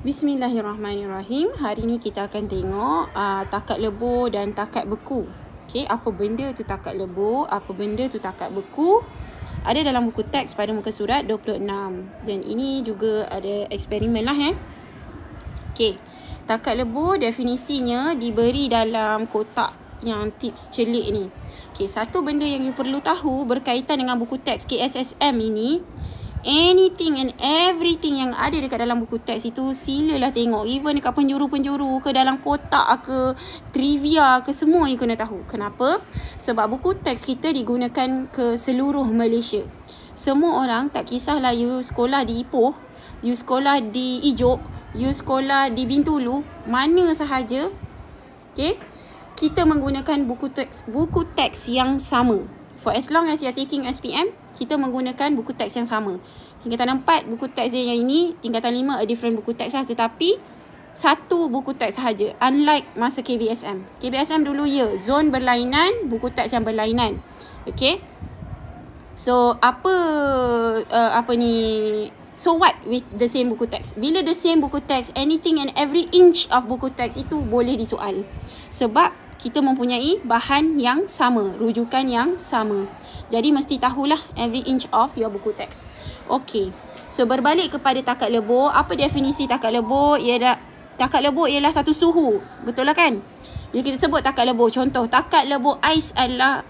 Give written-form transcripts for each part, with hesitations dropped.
Bismillahirrahmanirrahim. Hari ni kita akan tengok takat lebur dan takat beku. Okey, apa benda tu takat lebur, apa benda tu takat beku. Ada dalam buku teks pada muka surat 26. Dan ini juga ada eksperimen lah Okey. Takat lebur definisinya diberi dalam kotak yang tips celik ni. Okey, satu benda yang you perlu tahu berkaitan dengan buku teks KSSM ini, anything and everything yang ada dekat dalam buku teks itu silalah tengok. Even dekat penjuru-penjuru ke dalam kotak ke trivia ke, semua you kena tahu. Kenapa? Sebab buku teks kita digunakan ke seluruh Malaysia. Semua orang, tak kisahlah you sekolah di Ipoh, you sekolah di Ijuk, you sekolah di Bintulu, mana sahaja, okay, kita menggunakan buku teks yang sama. For as long as you are taking SPM, kita menggunakan buku teks yang sama. Tingkatan 4, buku teks dia yang ini. Tingkatan 5, a different buku teks lah. Tetapi, satu buku teks sahaja. Unlike masa KBSM. KBSM dulu zon berlainan, buku teks yang berlainan. Okay. So, so what with the same buku teks? Bila the same buku teks, anything and every inch of buku teks itu boleh disoal. Sebab kita mempunyai bahan yang sama, rujukan yang sama. Jadi mesti tahulah every inch of your buku teks. Okey. So berbalik kepada takat lebur, apa definisi takat lebur? Takat lebur ialah satu suhu. Betul lah kan? Bila kita sebut takat lebur, contoh takat lebur ais adalah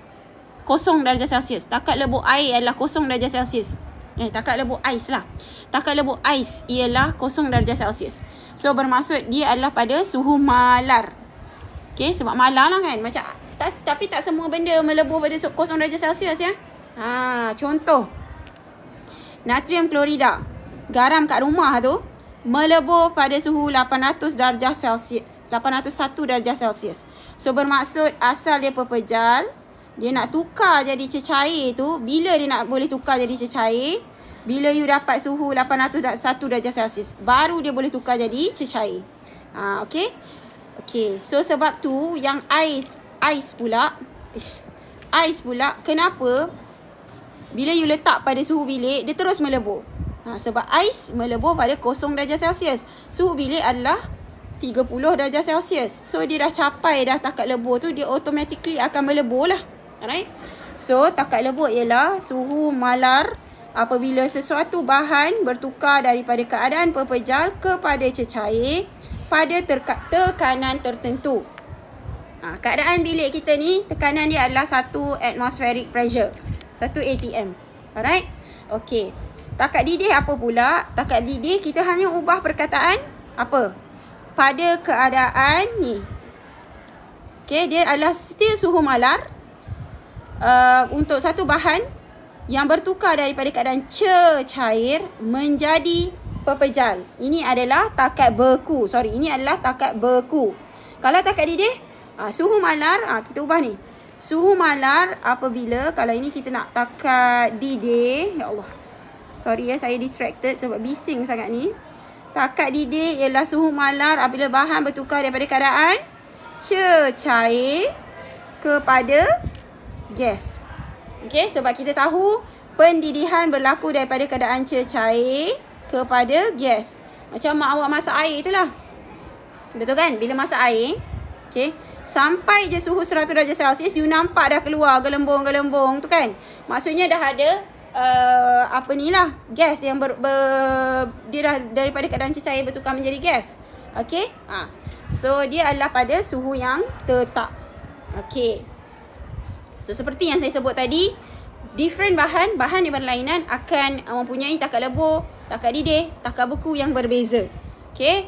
0 darjah Celsius. Takat lebur air adalah 0 darjah Celsius. Takat lebur ais lah. Takat lebur ais ialah 0 darjah Celsius. So bermaksud dia adalah pada suhu malar. Okay, sebab malar lah kan. Tapi tak semua benda melebur pada 0 darjah Celsius contoh natrium klorida, garam kat rumah tu, melebur pada suhu 800 darjah Celsius, 801 darjah Celsius. So bermaksud asal dia pepejal, dia nak tukar jadi cecair tu, bila dia nak boleh tukar jadi cecair? Bila you dapat suhu 801 darjah Celsius, baru dia boleh tukar jadi cecair. Okay, so sebab tu yang ais pula, kenapa bila you letak pada suhu bilik, dia terus melebur? Sebab ais melebur pada 0 darjah Celsius. Suhu bilik adalah 30 darjah Celsius. So, dia dah capai dah takat lebur tu, dia automatically akan melebur lah. Alright? So, takat lebur ialah suhu malar apabila sesuatu bahan bertukar daripada keadaan pepejal kepada cecair pada tekanan tertentu. Keadaan bilik kita ni, tekanan dia adalah 1 atmospheric pressure. 1 atm. Alright? Okay. Takat didih apa pula? Takat didih kita hanya ubah perkataan apa? Pada keadaan ni. Okay, dia adalah still suhu malar untuk satu bahan yang bertukar daripada keadaan cecair menjadi pepejal. Ini adalah takat beku. Ini adalah takat beku. Kalau takat didih, suhu malar, kita ubah ni. Suhu malar apabila, kalau ini kita nak takat didih, ya Allah. Sorry saya distracted sebab bising sangat ni. Takat didih ialah suhu malar apabila bahan bertukar daripada keadaan cecair kepada gas. Okey, sebab kita tahu pendidihan berlaku daripada keadaan cecair kepada gas. Macam mak awak masak air itulah. Betul kan? Bila masak air, okay, sampai je suhu 100 darjah Celsius, you nampak dah keluar gelembung-gelembung tu kan. Maksudnya dah ada gas yang dia dah daripada keadaan cecair bertukar menjadi gas. Okay. So dia adalah pada suhu yang tetap. Okay. So seperti yang saya sebut tadi, different bahan yang berlainan akan mempunyai takat lebur, takat didih, takat beku yang berbeza. Okay.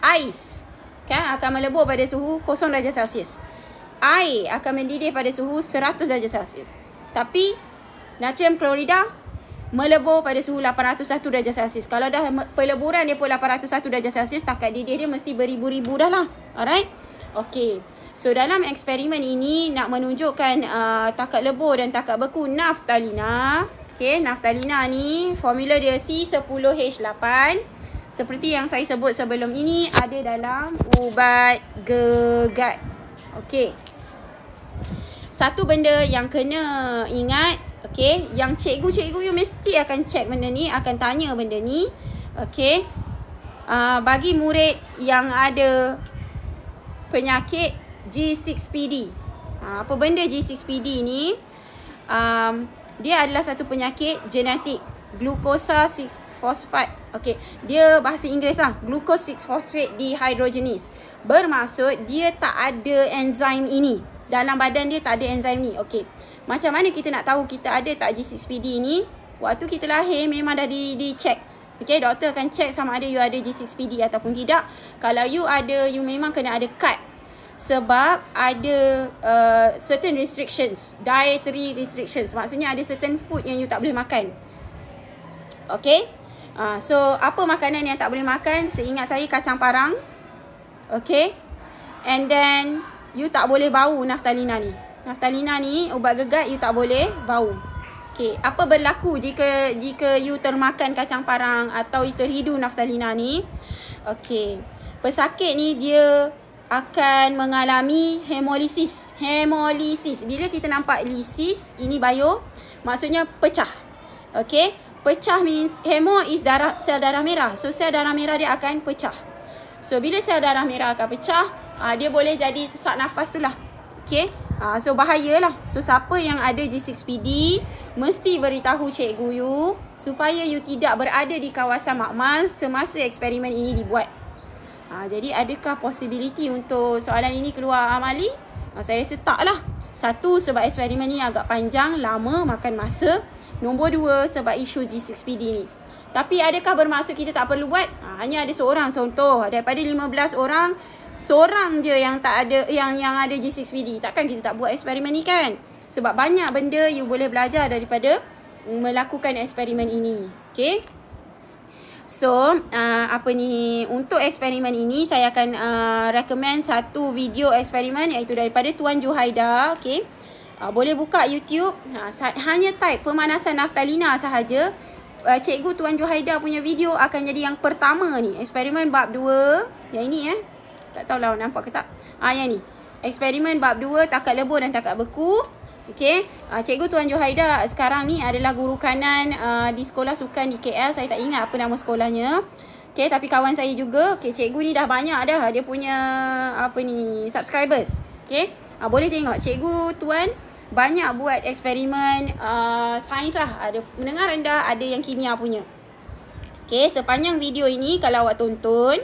Ais kan akan melebur pada suhu 0 darjah Celsius. Air akan mendidih pada suhu 100 darjah Celsius. Tapi natrium klorida melebur pada suhu 801 darjah Celsius. Kalau dah peleburan dia pun 801 darjah Celsius, takat didih dia mesti beribu-ribu dah lah. Alright? Okay. So dalam eksperimen ini nak menunjukkan takat lebur dan takat beku naftalina. Okay, naftalina ni formula dia C10H8. Seperti yang saya sebut sebelum ini, ada dalam ubat gegat. Okay. Satu benda yang kena ingat, okay, yang cikgu-cikgu you mesti akan check benda ni, akan tanya benda ni. Okay. bagi murid yang ada penyakit G6PD. Apa benda G6PD ni? Dia adalah satu penyakit genetik, glucosa 6-phosphate. Okey, dia bahasa Inggeris lah, glucose 6-phosphate dehydrogenase. Bermaksud dia tak ada enzim ini. Dalam badan dia tak ada enzim ni. Okey, macam mana kita nak tahu kita ada tak G6PD ni? Waktu kita lahir memang dah di-check. Okey, doktor akan check sama ada you ada G6PD ataupun tidak. Kalau you ada, you memang kena ada cut. Sebab ada certain restrictions, dietary restrictions. Maksudnya ada certain food yang you tak boleh makan. Okay. So apa makanan yang tak boleh makan? Seingat saya kacang parang. Okay. And then you tak boleh bau naftalina ni. Naftalina ni ubat gegat, you tak boleh bau. Okay. Apa berlaku jika you termakan kacang parang atau you terhidu naftalina ni? Okay. Pesakit ni dia akan mengalami hemolisis. Hemolisis. Bila kita nampak lisis, ini bio, maksudnya pecah. Okay. Pecah means, hemo is darah, sel darah merah. So, sel darah merah dia akan pecah. So, bila sel darah merah akan pecah, dia boleh jadi sesak nafas tu lah. Okay. So, bahayalah. So, siapa yang ada G6PD, mesti beritahu cikgu you, supaya you tidak berada di kawasan makmal semasa eksperimen ini dibuat. Jadi adakah possibility untuk soalan ini keluar amali? Saya rasa tak lah. Satu, sebab eksperimen ni agak panjang, lama, makan masa. Nombor dua, sebab isu G6PD ni. Tapi adakah bermaksud kita tak perlu buat? Hanya ada seorang contoh. Daripada 15 orang, seorang je yang tak ada yang ada G6PD. Takkan kita tak buat eksperimen ni kan? Sebab banyak benda you boleh belajar daripada melakukan eksperimen ini. Okay? So, untuk eksperimen ini saya akan recommend satu video eksperimen iaitu daripada Tuan Juhaida. Okay. Boleh buka YouTube. Hanya type pemanasan naftalina sahaja. Cikgu Tuan Juhaida punya video akan jadi yang pertama ni. Eksperimen bab 2. Yang ini saya tak tahulah nampak ke tak. Yang ni. Eksperimen bab 2 takat lebur dan takat beku. Okey, Cikgu Tuan Juhaida sekarang ni adalah guru kanan di sekolah sukan di KL. Saya tak ingat apa nama sekolahnya. Okey, tapi kawan saya juga. Okey, cikgu ni dah banyak dah dia punya subscribers. Okey, boleh tengok cikgu Tuan banyak buat eksperimen sains lah. Ada menengah rendah, ada yang kimia punya. Okey, sepanjang video ini kalau awak tonton,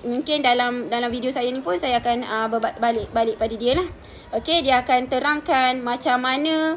mungkin dalam video saya ni pun saya akan balik pada dia lah. Okey, dia akan terangkan macam mana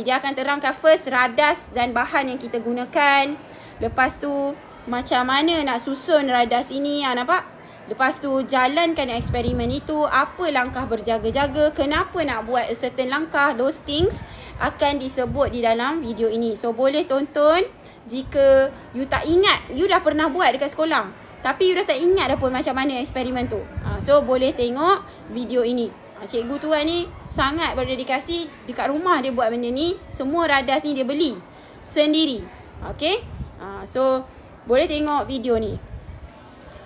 dia akan terangkan first radas dan bahan yang kita gunakan. Lepas tu macam mana nak susun radas ini, nampak? Lepas tu jalankan eksperimen itu, apa langkah berjaga-jaga, kenapa nak buat certain langkah, those things akan disebut di dalam video ini. So boleh tonton jika you tak ingat, you dah pernah buat dekat sekolah. Tapi you dah tak ingat dah pun macam mana eksperimen tu. So boleh tengok video ini. Cikgu Tuan ni sangat berdedikasi. Dekat rumah dia buat benda ni. Semua radas ni dia beli sendiri. Okay. So boleh tengok video ni.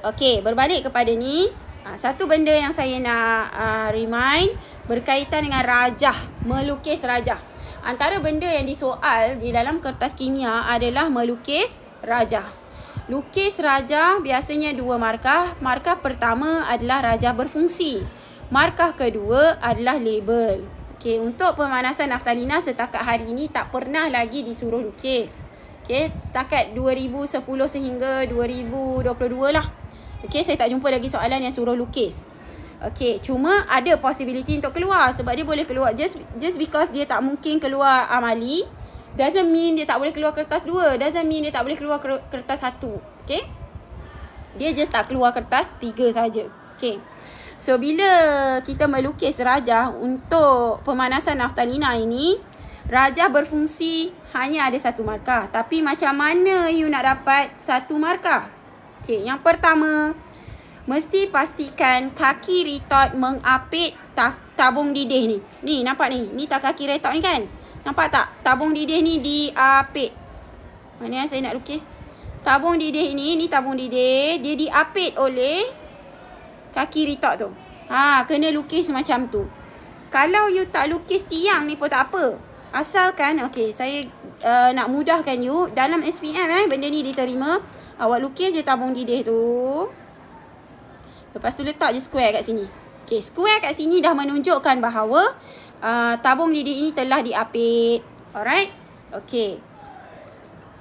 Okay, berbalik kepada ni. Satu benda yang saya nak remind berkaitan dengan rajah. Melukis rajah. Antara benda yang disoal di dalam kertas kimia adalah melukis rajah. Lukis rajah biasanya 2 markah. Markah pertama adalah rajah berfungsi. Markah kedua adalah label. Okey, untuk pemanasan naftalina setakat hari ini tak pernah lagi disuruh lukis. Okey, setakat 2010 sehingga 2022 lah. Okey, saya tak jumpa lagi soalan yang suruh lukis. Okey, cuma ada possibility untuk keluar sebab dia boleh keluar just because dia tak mungkin keluar amali. Doesn't mean dia tak boleh keluar kertas 2. Doesn't mean dia tak boleh keluar kertas 1. Okay. Dia just tak keluar kertas 3 saja. Okay. So, bila kita melukis rajah untuk pemanasan naftalina ini, rajah berfungsi hanya ada 1 markah. Tapi macam mana you nak dapat 1 markah? Okay. Yang pertama, mesti pastikan kaki retort mengapit tabung didih ni. Ni, nampak ni? Ni tak kaki retort ni kan? Nampak tak? Tabung didih ni diapit. Mana yang saya nak lukis? Tabung didih ni tabung didih. Dia diapit oleh kaki retort tu. Kena lukis macam tu. Kalau you tak lukis tiang ni pun tak apa. Asalkan, okey, saya nak mudahkan you. Dalam SPM benda ni diterima. Awak lukis je tabung didih tu. Lepas tu letak je square kat sini. Okey, square kat sini dah menunjukkan bahawa tabung didih ini telah diapit. Alright? Okey.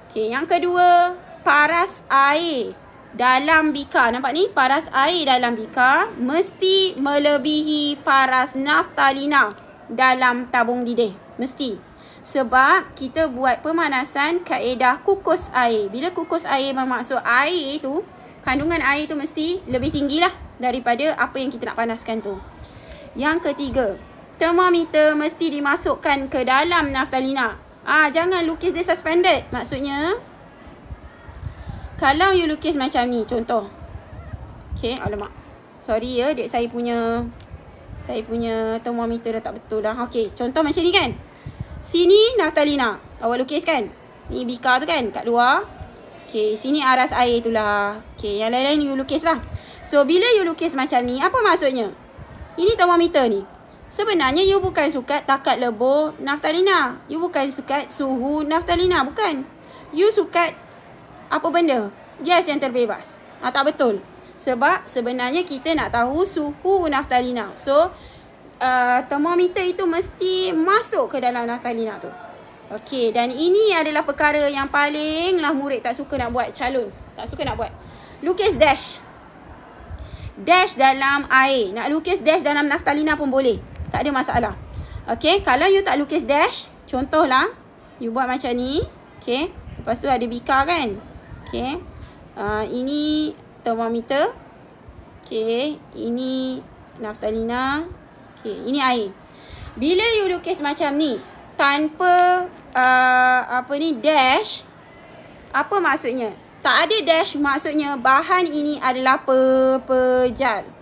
Okey, yang kedua, paras air dalam bika. Nampak ni? Paras air dalam bika mesti melebihi paras naftalina dalam tabung didih. Mesti. Sebab kita buat pemanasan kaedah kukus air. Bila kukus air bermaksud air tu, kandungan air tu mesti lebih tinggi lah daripada apa yang kita nak panaskan tu. Yang ketiga, termometer mesti dimasukkan ke dalam naftalina. Jangan lukis dia suspended. Maksudnya, kalau you lukis macam ni, contoh. Okay, alamak. Sorry ya, dek saya punya termometer dah tak betul lah. Okay, contoh macam ni kan. Sini naftalina. Awak lukis kan? Ni bika tu kan, kat luar. Okay, sini aras air tu lah. Okay, yang lain-lain you lukis lah. So, bila you lukis macam ni, apa maksudnya? Ini termometer ni. Sebenarnya, you bukan sukat takat lebur naftalina. You bukan sukat suhu naftalina. Bukan. You sukat apa benda? Gas yang terbebas. Tak betul. Sebab sebenarnya kita nak tahu suhu naftalina. So, termometer itu mesti masuk ke dalam naftalina tu. Okey, dan ini adalah perkara yang paling lah murid tak suka nak buat, calon. Tak suka nak buat. Lukis dash. Dash dalam air. Nak lukis dash dalam naftalina pun boleh. Tak ada masalah. Okey, kalau you tak lukis dash, contohlah, you buat macam ni. Okey, lepas tu ada bika kan. Okey, ini termometer. Okey, ini naftalina. Okey, ini air. Bila you lukis macam ni, tanpa dash, apa maksudnya? Tak ada dash maksudnya bahan ini adalah pepejal.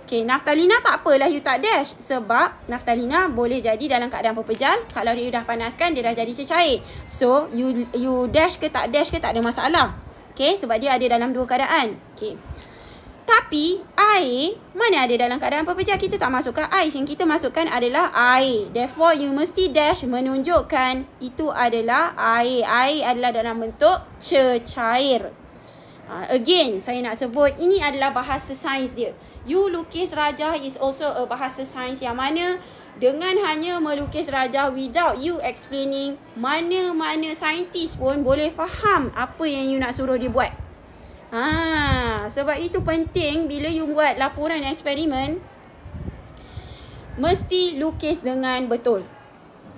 Okey, naftalina tak apalah you tak dash. Sebab naftalina boleh jadi dalam keadaan pepejal. Kalau you dah panaskan, dia dah jadi cecair. So, you dash ke tak dash ke tak ada masalah. Okey, sebab dia ada dalam dua keadaan. Okey. Tapi, air, mana ada dalam keadaan pepejal? Kita tak masukkan ais. Yang kita masukkan adalah air. Therefore, you mesti dash menunjukkan itu adalah air. Air adalah dalam bentuk cecair. Again, saya nak sebut, ini adalah bahasa sains dia. You lukis rajah is also a bahasa sains yang mana dengan hanya melukis rajah without you explaining, mana-mana saintis pun boleh faham apa yang you nak suruh dia buat. Sebab itu penting bila you buat laporan eksperimen, mesti lukis dengan betul.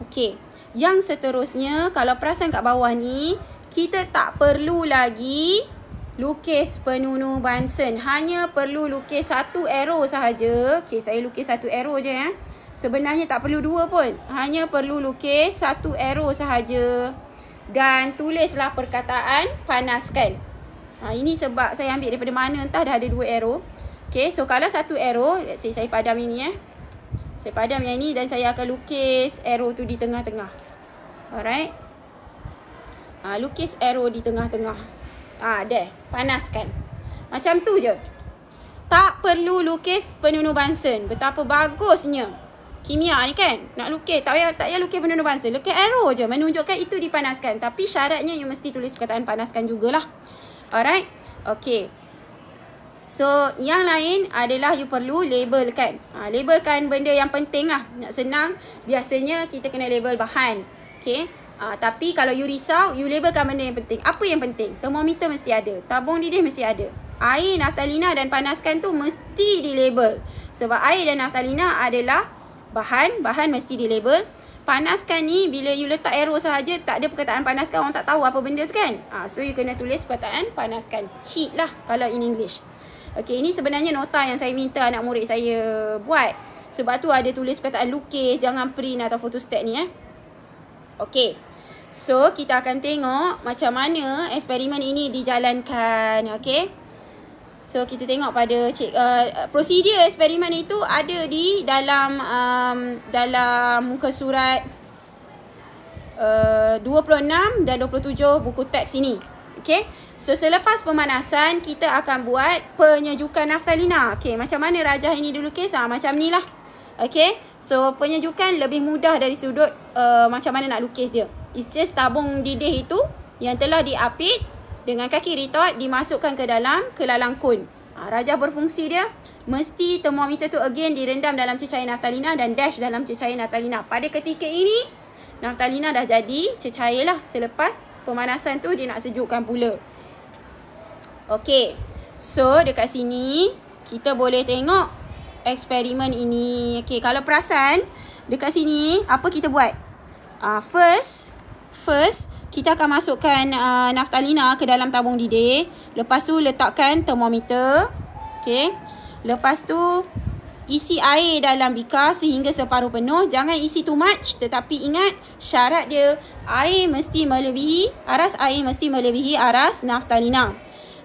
Okey. Yang seterusnya, kalau perasan kat bawah ni, kita tak perlu lagi lukis penunu Bunsen. Hanya perlu lukis satu arrow sahaja. Okey, saya lukis satu arrow je ya. Sebenarnya tak perlu dua pun. Hanya perlu lukis satu arrow sahaja. Dan tulislah perkataan panaskan. Ini sebab saya ambil daripada mana, entah dah ada dua arrow. Okay, so kalau satu arrow, saya padam ini Saya padam yang ini dan saya akan lukis arrow tu di tengah-tengah. Alright. Lukis arrow di tengah-tengah. Dah, panaskan. Macam tu je. Tak perlu lukis penunu Bunsen. Betapa bagusnya kimia ni kan. Nak lukis, tak payah lukis penunu Bunsen. Lukis arrow je, menunjukkan itu dipanaskan. Tapi syaratnya you mesti tulis perkataan panaskan jugalah. Alright. Okay. So, yang lain adalah you perlu labelkan. Labelkan benda yang penting lah. Nak senang, biasanya kita kena label bahan. Okay. Tapi kalau you risau, you labelkan benda yang penting. Apa yang penting? Termometer mesti ada. Tabung didih mesti ada. Air, naftalina dan panaskan tu mesti dilabel. Sebab air dan naftalina adalah bahan. Bahan mesti dilabel. Panaskan ni, bila you letak arrow sahaja, tak ada perkataan panaskan, orang tak tahu apa benda tu kan. So, you kena tulis perkataan panaskan. Heat lah kalau in English. Okay, ini sebenarnya nota yang saya minta anak murid saya buat. Sebab tu ada tulis perkataan lukis, jangan print atau photostat ni Okay. So, kita akan tengok macam mana eksperimen ini dijalankan. Okay. So, kita tengok pada prosedur eksperimen itu ada di dalam muka surat 26 dan 27 buku teks ini. Okay. So, selepas pemanasan, kita akan buat penyejukan naftalina. Okay, macam mana rajah ini dilukis? Macam ni lah. Okay. So penyejukan lebih mudah dari sudut macam mana nak lukis dia. It's just tabung didih itu yang telah diapit dengan kaki retort dimasukkan ke dalam kelalang kun. Rajah berfungsi dia, mesti termometer tu again direndam dalam cecair naftalina dan dash dalam cecair naftalina. Pada ketika ini, naftalina dah jadi cecair lah. Selepas pemanasan tu dia nak sejukkan pula. Okay, so dekat sini kita boleh tengok eksperimen ini. Okay, kalau perasan dekat sini apa kita buat? First kita akan masukkan naftalina ke dalam tabung didih. Lepas tu letakkan termometer. Okay. Lepas tu isi air dalam bikar sehingga separuh penuh. Jangan isi too much. Tetapi ingat syarat dia, aras air mesti melebihi aras naftalina.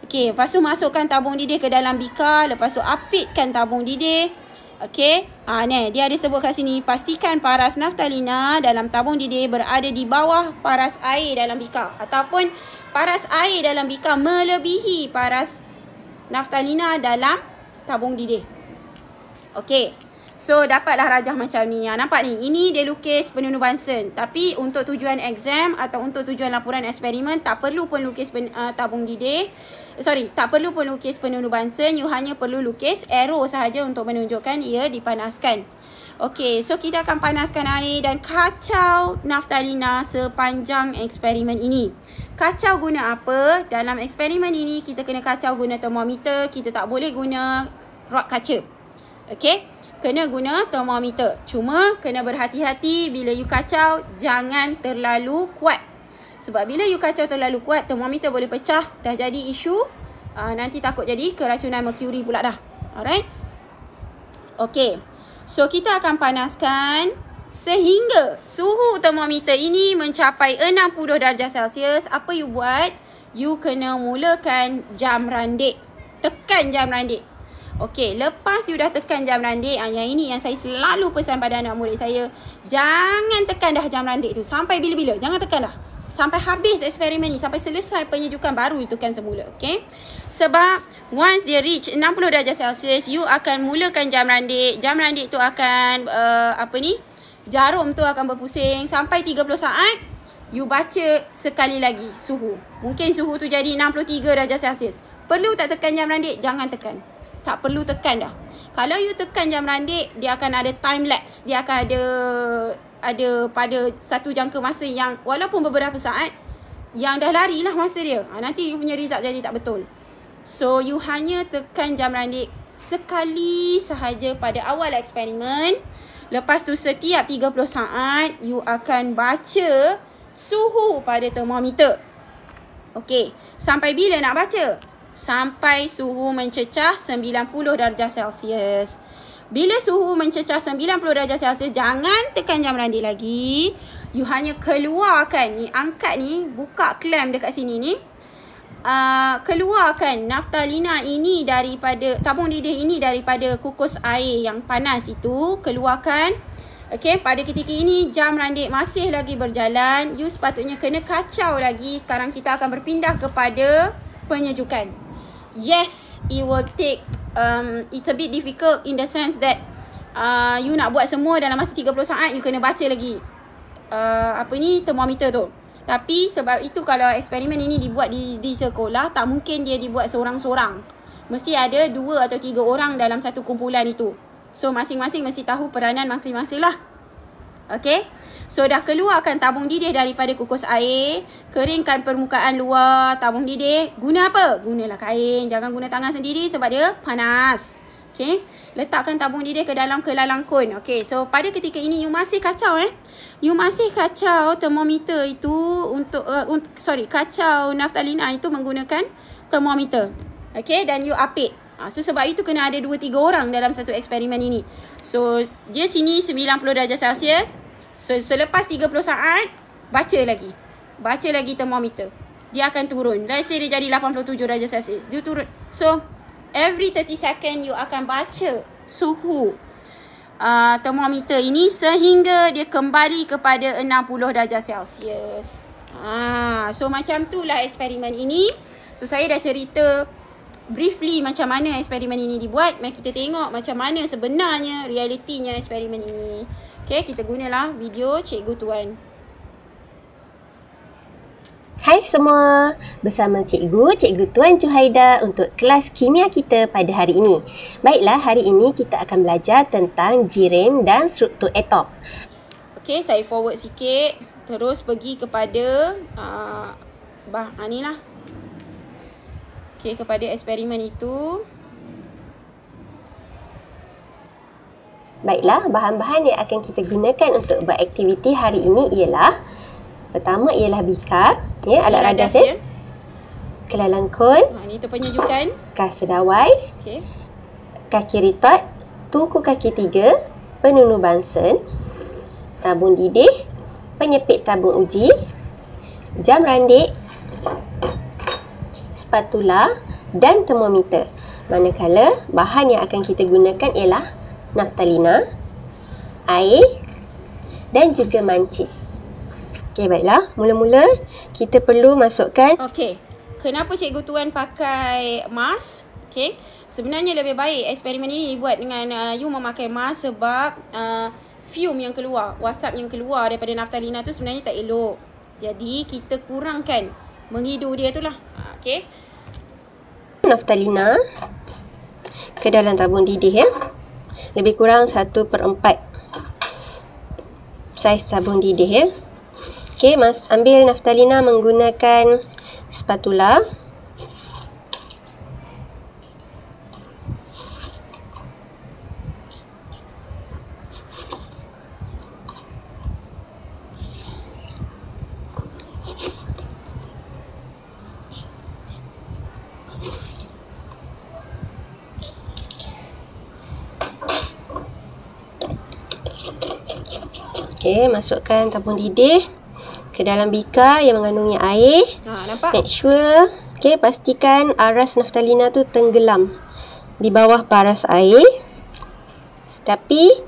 Okay. Lepas tu masukkan tabung didih ke dalam bikar. Lepas tu apitkan tabung didih. Okey, ni dia ada sebut kat sini, pastikan paras naftalina dalam tabung didih berada di bawah paras air dalam bikar ataupun paras air dalam bikar melebihi paras naftalina dalam tabung didih. Okey. So dapatlah rajah macam ni. Nampak ni, ini dia lukis penunu Bunsen. Tapi untuk tujuan exam atau untuk tujuan laporan eksperimen tak perlu pun lukis tabung didih. Tak perlu pun lukis penunu Bunsen. You hanya perlu lukis arrow sahaja untuk menunjukkan ia dipanaskan. Okey, so kita akan panaskan air dan kacau naftalina sepanjang eksperimen ini. Kacau guna apa? Dalam eksperimen ini kita kena kacau guna termometer. Kita tak boleh guna rod kaca. Okey, kena guna termometer. Cuma kena berhati-hati bila you kacau, jangan terlalu kuat. Sebab bila you kacau terlalu kuat, termometer boleh pecah. Dah jadi isu. Nanti takut jadi keracunan merkuri pula dah. Alright. Okay. So kita akan panaskan sehingga suhu termometer ini mencapai 60 darjah Celsius. Apa you buat? You kena mulakan jam randik. Tekan jam randik. Okey, lepas you dah tekan jam randik, yang ini yang saya selalu pesan pada anak murid saya, jangan tekan dah jam randik tu. Sampai bila-bila, jangan tekan dah. Sampai habis eksperimen ni, sampai selesai penyejukan baru you tekan semula. Okey. Sebab once dia reach 60 darjah Celsius, you akan mulakan jam randik. Jam randik tu akan jarum tu akan berpusing sampai 30 saat. You baca sekali lagi suhu. Mungkin suhu tu jadi 63 darjah Celsius. Perlu tak tekan jam randik? Jangan tekan. Tak perlu tekan dah. Kalau you tekan jam randik, dia akan ada time lapse. Dia akan ada pada satu jangka masa yang walaupun beberapa saat, yang dah lari lah masa dia. Nanti you punya result jadi tak betul. So, you hanya tekan jam randik sekali sahaja pada awal eksperimen. Lepas tu setiap 30 saat, you akan baca suhu pada termometer. Okey, sampai bila nak baca? Sampai suhu mencecah 90 darjah Celsius. Bila suhu mencecah 90 darjah Celsius, jangan tekan jam randik lagi. You hanya keluarkan ni, angkat ni, buka clamp dekat sini ni. Keluarkan naftalina ini daripada tabung didih ini daripada kukus air yang panas itu. Keluarkan. Okey, pada ketika ini jam randik masih lagi berjalan. You sepatutnya kena kacau lagi. Sekarang kita akan berpindah kepada penyejukan. Yes, it will take it's a bit difficult in the sense that you nak buat semua dalam masa 30 saat, you kena baca lagi termometer tu. Tapi sebab itu kalau eksperimen ini dibuat di sekolah, tak mungkin dia dibuat seorang-seorang. Mesti ada 2 atau 3 orang dalam satu kumpulan itu. So masing-masing mesti tahu peranan masing-masing lah. Okay. So dah keluarkan tabung didih daripada kukus air. Keringkan permukaan luar tabung didih. Guna apa? Gunalah kain. Jangan guna tangan sendiri sebab dia panas. Okay. Letakkan tabung didih ke dalam kelalang kun. Okay. So pada ketika ini you masih kacau You masih kacau termometer itu kacau naftalina itu menggunakan termometer. Okay. Dan you apit. So sebab itu kena ada 2-3 orang dalam satu eksperimen ini. So dia sini 90 darjah Celsius. So selepas 30 saat, baca lagi termometer. Dia akan turun. Let's say dia jadi 87 darjah Celsius. Dia turun. So every 30 second you akan baca suhu termometer ini sehingga dia kembali kepada 60 darjah Celsius. So macam itulah eksperimen ini. So saya dah cerita briefly macam mana eksperimen ini dibuat. Mari kita tengok macam mana sebenarnya realitinya eksperimen ini. Okay, kita gunalah video Cikgu Tuan. Hai semua, bersama Cikgu Tuan Juhaida untuk kelas kimia kita pada hari ini. Baiklah, hari ini kita akan belajar tentang jirim dan struktur atom. Okay, saya forward sikit. Terus pergi kepada ni lah. Okay, kepada eksperimen itu. Baiklah, bahan-bahan yang akan kita gunakan untuk buat aktiviti hari ini ialah, pertama ialah bikar, alat radas, kelalangkun, ini tu penyejukan, kas sedawai, kaki ritot, tungku kaki 3, penunu bansen, tabung didih, penyepit tabung uji, jam randik, spatula dan termometer. Manakala bahan yang akan kita gunakan ialah naftalina, air dan juga mancis. Okey, baiklah. Mula-mula kita perlu masukkan. Okey. Kenapa Cikgu Tuan pakai mask? Okey. Sebenarnya lebih baik eksperimen ini dibuat dengan you memakai mask sebab fume yang keluar, wasap yang keluar daripada naftalina tu sebenarnya tak elok. Jadi kita kurangkan menghidu dia tu lah. Okey. Naftalina ke dalam tabung didih lebih kurang 1/4 saiz tabung didih Okey, ambil naftalina menggunakan spatula. Okey, masukkan tabung didih ke dalam bikar yang mengandungi air. Nampak? Make sure, pastikan aras naftalina tu tenggelam di bawah paras air, tapi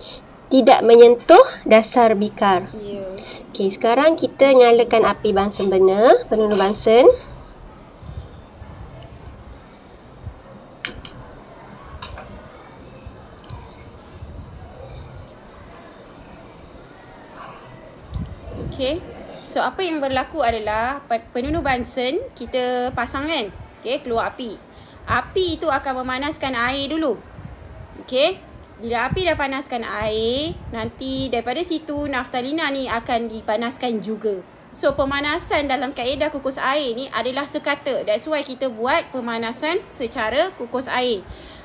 tidak menyentuh dasar bikar. Okey, sekarang kita nyalakan api bansen benar, penunu bansen. Okay. So, apa yang berlaku adalah penunu bansen kita pasang kan. Okay, keluar api. Api itu akan memanaskan air dulu. Okay. Bila api dah panaskan air, nanti daripada situ naftalina ni akan dipanaskan juga. So, pemanasan dalam kaedah kukus air ni adalah sekata. That's why kita buat pemanasan secara kukus air.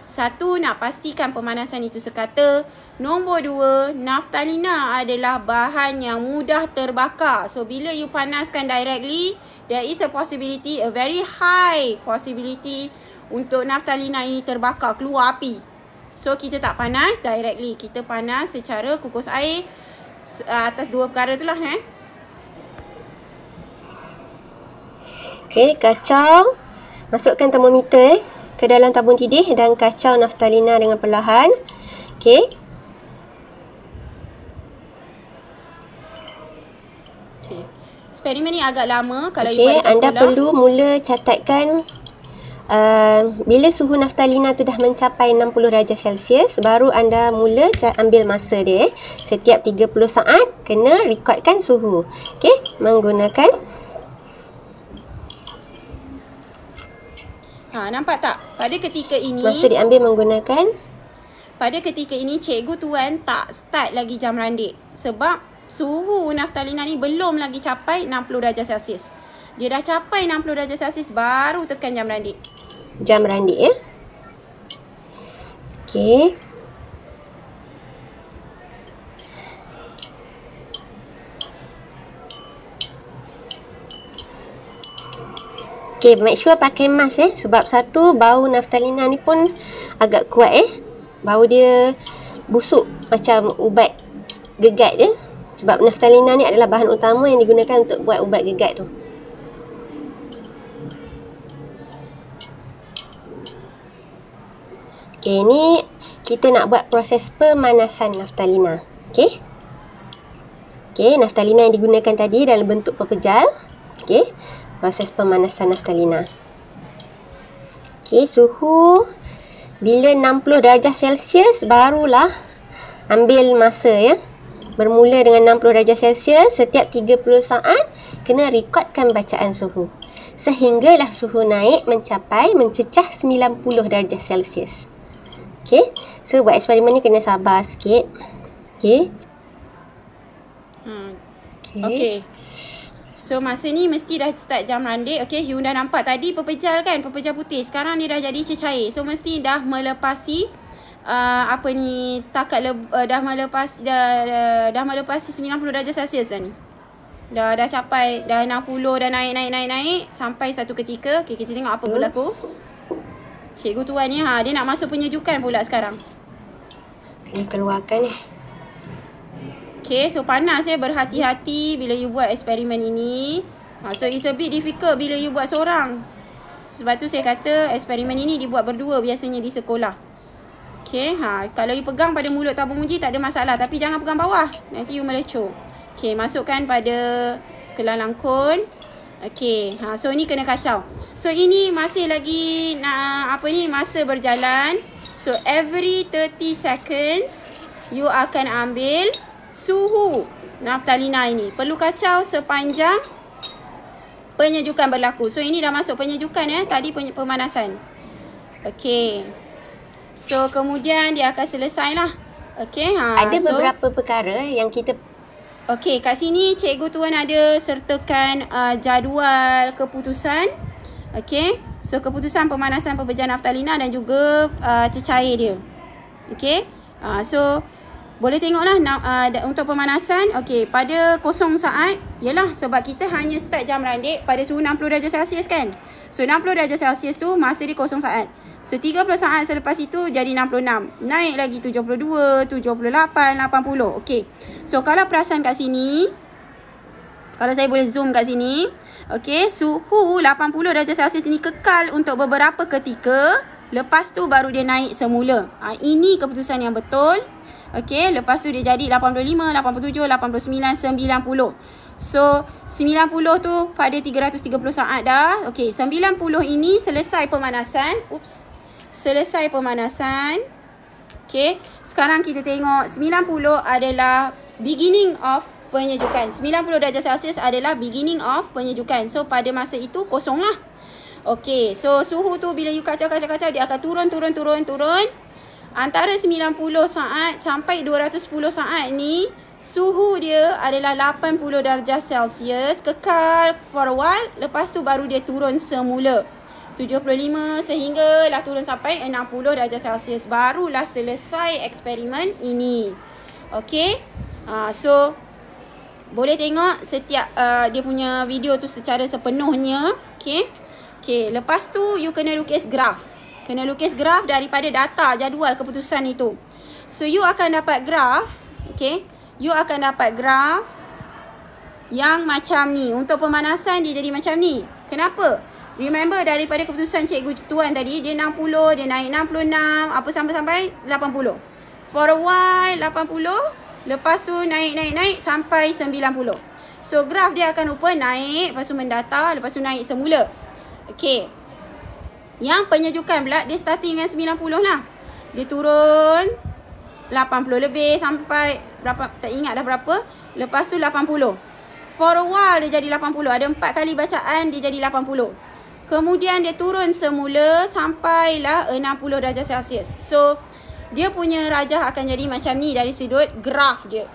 Satu, nak pastikan pemanasan itu sekata. Nombor 2, naftalina adalah bahan yang mudah terbakar. So, bila you panaskan directly, there is a possibility, a very high possibility untuk naftalina ini terbakar, keluar api. So, kita tak panas directly. Kita panas secara kukus air atas dua perkara tu lah. Okey, kacau. Masukkan termometer ke dalam tabung didih dan kacau naftalina dengan perlahan. Okey. Eksperimen ni agak lama kalau you buat dekat anda sekolah. Perlu mula catatkan bila suhu naftalina tu dah mencapai 60 darjah Celsius, baru anda mula ambil masa dia. Setiap 30 saat kena rekodkan suhu. Okey, menggunakan nampak tak? Pada ketika ini masa diambil menggunakan, pada ketika ini Cikgu Tuan tak start lagi jam randik sebab suhu naftalina ni belum lagi capai 60 darjah Celsius. Dia dah capai 60 darjah Celsius baru tekan jam randik. Jam randik Okey. Okey, make sure pakai mask sebab satu, bau naftalina ni pun agak kuat Bau dia busuk macam ubat gegat sebab naftalina ni adalah bahan utama yang digunakan untuk buat ubat gegat tu. Okey, ni kita nak buat proses pemanasan naftalina. Okey. Okey, naftalina yang digunakan tadi dalam bentuk pepejal. Okey. Proses pemanasan naftalina. Ok, Okey, suhu bila 60 darjah Celsius barulah ambil masa ya. Bermula dengan 60 darjah Celsius, setiap 30 saat kena rekodkan bacaan suhu. Sehinggalah suhu naik mencecah 90 darjah Celsius. Okey, so buat eksperimen ni kena sabar sikit. Okey. Okey. So masa ni mesti dah start jam randik. Okay, you dah nampak tadi pepejal kan, pepejal putih. Sekarang ni dah jadi cecair. So mesti dah melepasi dah melepasi 90 darjah Celsius dah ni. Dah capai dah 60, dah naik sampai satu ketika. Okay, kita tengok apa berlaku. Cikgu tuan ni dia nak masuk penyejukan pula sekarang. Kena keluarkan ni. Okay, so panas ya, berhati-hati bila you buat eksperimen ini. So it's a bit difficult bila you buat seorang. Sebab tu saya kata eksperimen ini dibuat berdua biasanya di sekolah. Okay, kalau you pegang pada mulut tabung uji tak ada masalah. Tapi jangan pegang bawah, nanti you melecur. Okay, masukkan pada kelalang kon. Okay, so ni kena kacau. So ini masih lagi masa berjalan. So every 30 seconds you akan ambil suhu naftalina ini. Perlu kacau sepanjang penyejukan berlaku. So ini dah masuk penyejukan ya. Tadi pemanasan. Okey. So kemudian dia akan selesai lah. Okey. Ada beberapa perkara yang kita... Okey, kat sini cikgu tuan ada sertakan jadual keputusan. Okey. So keputusan pemanasan pepejal naftalina dan juga cecair dia. Okey. So boleh tengoklah untuk pemanasan. Okey, pada 0 saat, yalah sebab kita hanya start jam randik pada suhu 60 darjah Celsius kan. So 60 darjah Celsius tu masa dia 0 saat. So 30 saat selepas itu jadi 66. Naik lagi 72, 78, 80. Okey. So kalau perasan kat sini, kalau saya boleh zoom kat sini. Okey, suhu 80 darjah Celsius ni kekal untuk beberapa ketika. Lepas tu baru dia naik semula. Ini keputusan yang betul. Okey, lepas tu dia jadi 85, 87, 89, 90. So, 90 tu pada 330 saat dah. Okey, 90 ini selesai pemanasan. Selesai pemanasan. Okey, sekarang kita tengok 90 adalah beginning of penyejukan. 90 darjah Celsius adalah beginning of penyejukan. So, pada masa itu kosong lah. Okey, so suhu tu bila you kacau dia akan turun. Antara 90 saat sampai 210 saat ni suhu dia adalah 80 darjah Celsius kekal for a while, lepas tu baru dia turun semula 75 sehinggalah turun sampai 60 darjah Celsius, barulah selesai eksperimen ini. Okey. So boleh tengok setiap dia punya video tu secara sepenuhnya. Okey, lepas tu you kena lukis graf. Kena lukis graf daripada data jadual keputusan itu. So, you akan dapat graf. Okay. You akan dapat graf yang macam ni. Untuk pemanasan dia jadi macam ni. Kenapa? Remember daripada keputusan cikgu tuan tadi. Dia 60, dia naik 66. Apa sampai 80. For a while 80. Lepas tu naik sampai 90. So, graf dia akan rupa naik. Lepas tu mendata. Lepas tu naik semula. Okay. Yang penyejukan pula dia starting dengan 90 lah. Dia turun 80 lebih sampai berapa, tak ingat dah berapa. Lepas tu 80. For a while dia jadi 80. Ada 4 kali bacaan dia jadi 80. Kemudian dia turun semula sampailah 60 darjah Celsius. So dia punya rajah akan jadi macam ni dari sudut graf dia.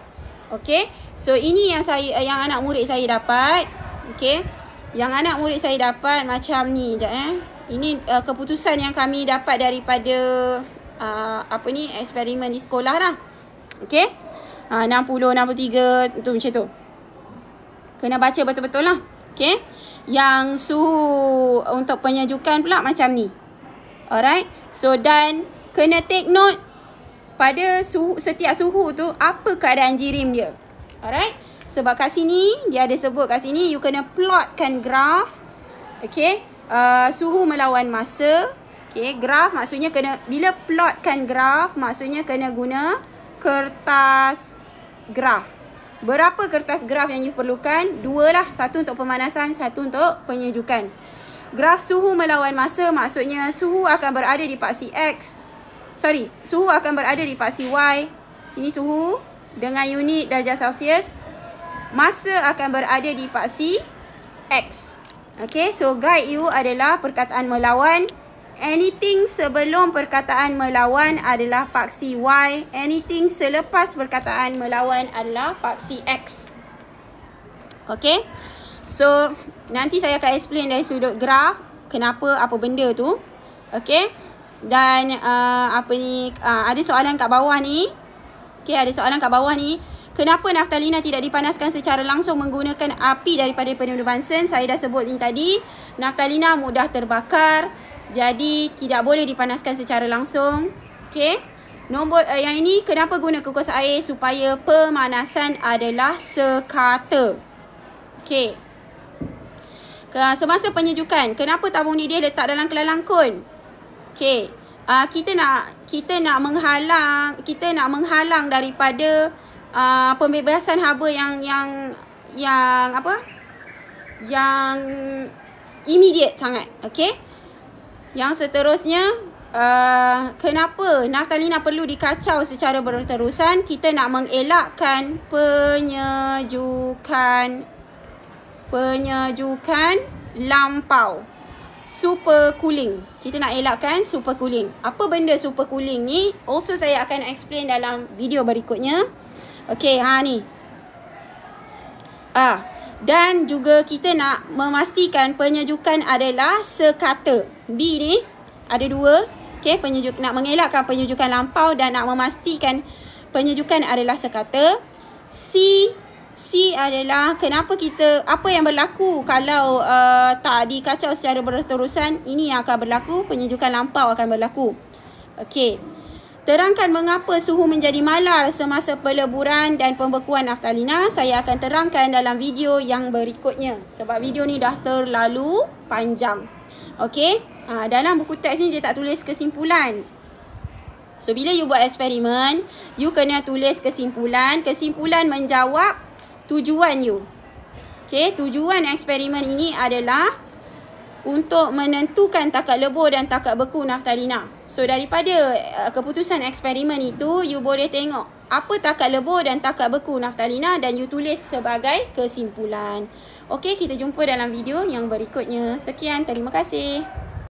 Okey. So ini yang anak murid saya dapat. Okey. Yang anak murid saya dapat macam ni. Sekejap Ini keputusan yang kami dapat daripada eksperimen di sekolah lah. Okey. 60, 63 tu macam tu. Kena baca betul-betul lah. Okey. Yang suhu untuk penyejukan pula macam ni. Alright. So dan kena take note pada setiap suhu tu apa keadaan jirim dia. Alright. Sebab kat sini dia ada sebut kat sini you kena plotkan graf. Okey. Suhu melawan masa. Okay, graf maksudnya kena, bila plotkan graf maksudnya kena guna kertas graf. Berapa kertas graf yang you perlukan? 2 lah. 1 untuk pemanasan, 1 untuk penyejukan. Graf suhu melawan masa maksudnya suhu akan berada di paksi X. Suhu akan berada di paksi Y. Sini suhu dengan unit darjah Celsius. Masa akan berada di paksi X. Okay, so guide you adalah perkataan melawan. Anything sebelum perkataan melawan adalah paksi Y. Anything selepas perkataan melawan adalah paksi X. Okay. So, nanti saya akan explain dari sudut graf kenapa apa benda tu. Okay. Dan ada soalan kat bawah ni. Okay, ada soalan kat bawah ni. Kenapa naftalina tidak dipanaskan secara langsung menggunakan api daripada penemuan Bunsen? Saya dah sebut ni tadi. Naftalina mudah terbakar. Jadi, tidak boleh dipanaskan secara langsung. Okay. Nombor yang ini, kenapa guna kukus air? Supaya pemanasan adalah sekata. Okay. Semasa penyejukan, kenapa tabung ni dia letak dalam kelangkun? Okay. Kita nak menghalang daripada pembebasan haba yang immediate sangat. Okay. Yang seterusnya, kenapa naftalina perlu dikacau secara berterusan? Kita nak mengelakkan penyejukan lampau. Super cooling. Kita nak elakkan super cooling. Apa benda super cooling ni? Also saya akan explain dalam video berikutnya. Okay, ni. Dan juga kita nak memastikan penyejukan adalah sekata. B ni ada dua. Okay, nak mengelakkan penyejukan lampau dan nak memastikan penyejukan adalah sekata. C adalah apa yang berlaku kalau tak dikacau secara berterusan. Ini yang akan berlaku, penyejukan lampau akan berlaku. Okey. Terangkan mengapa suhu menjadi malar semasa peleburan dan pembekuan naftalina. Saya akan terangkan dalam video yang berikutnya. Sebab video ni dah terlalu panjang. Okey. Dalam buku teks ni dia tak tulis kesimpulan. So, bila you buat eksperimen, you kena tulis kesimpulan. Kesimpulan menjawab tujuan you. Okay, tujuan eksperimen ini adalah untuk menentukan takat lebur dan takat beku naftalina. So, daripada keputusan eksperimen itu, you boleh tengok apa takat lebur dan takat beku naftalina dan you tulis sebagai kesimpulan. Okay, kita jumpa dalam video yang berikutnya. Sekian, terima kasih.